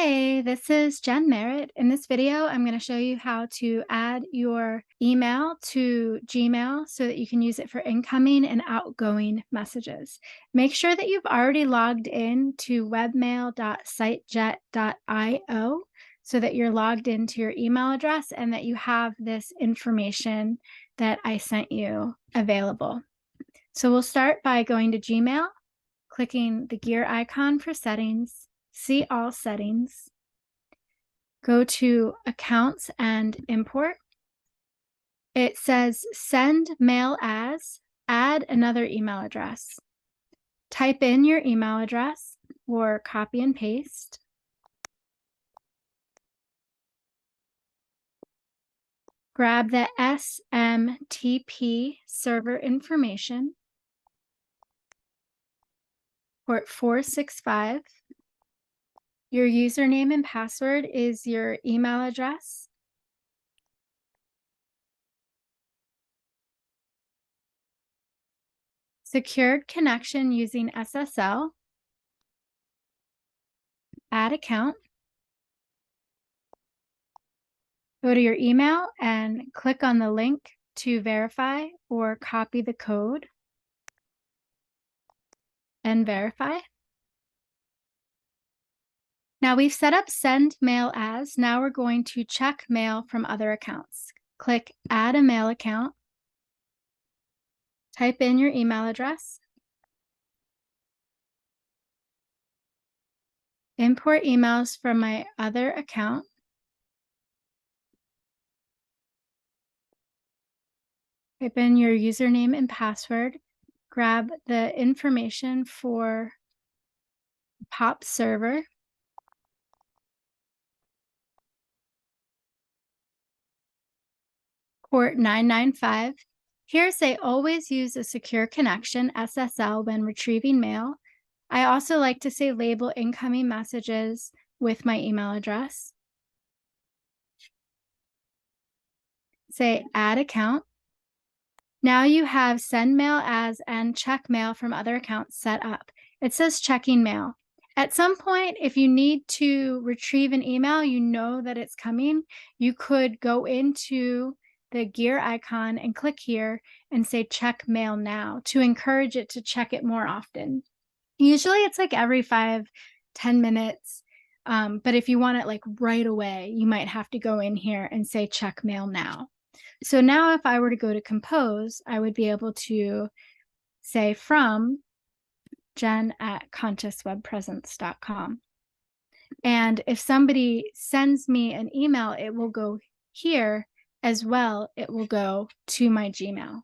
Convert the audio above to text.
Hey, this is Jen Merritt. In this video, I'm going to show you how to add your email to Gmail so that you can use it for incoming and outgoing messages. Make sure that you've already logged in to webmail.sitejet.io so that you're logged into your email address and that you have this information that I sent you available. So we'll start by going to Gmail, clicking the gear icon for settings. See all settings, go to accounts and import. It says send mail as, add another email address. Type in your email address or copy and paste. Grab the SMTP server information, port 465. Your username and password is your email address. Secured connection using SSL. Add account. Go to your email and click on the link to verify or copy the code and verify. Now we've set up send mail as. Now we're going to check mail from other accounts. Click add a mail account. Type in your email address. Import emails from my other account. Type in your username and password. Grab the information for POP server. Port 995. Here say always use a secure connection, SSL, when retrieving mail. I also like to say label incoming messages with my email address. Say add account. Now you have send mail as and check mail from other accounts set up. It says checking mail. At some point, if you need to retrieve an email, you know that it's coming, you could go into the gear icon and click here and say check mail now to encourage it to check it more often. Usually it's like every 5-10 minutes. But if you want it like right away, you might have to go in here and say check mail now. So now if I were to go to compose, I would be able to say from jen@consciouswebpresence.com. And if somebody sends me an email, it will go here as well. It will go to my Gmail.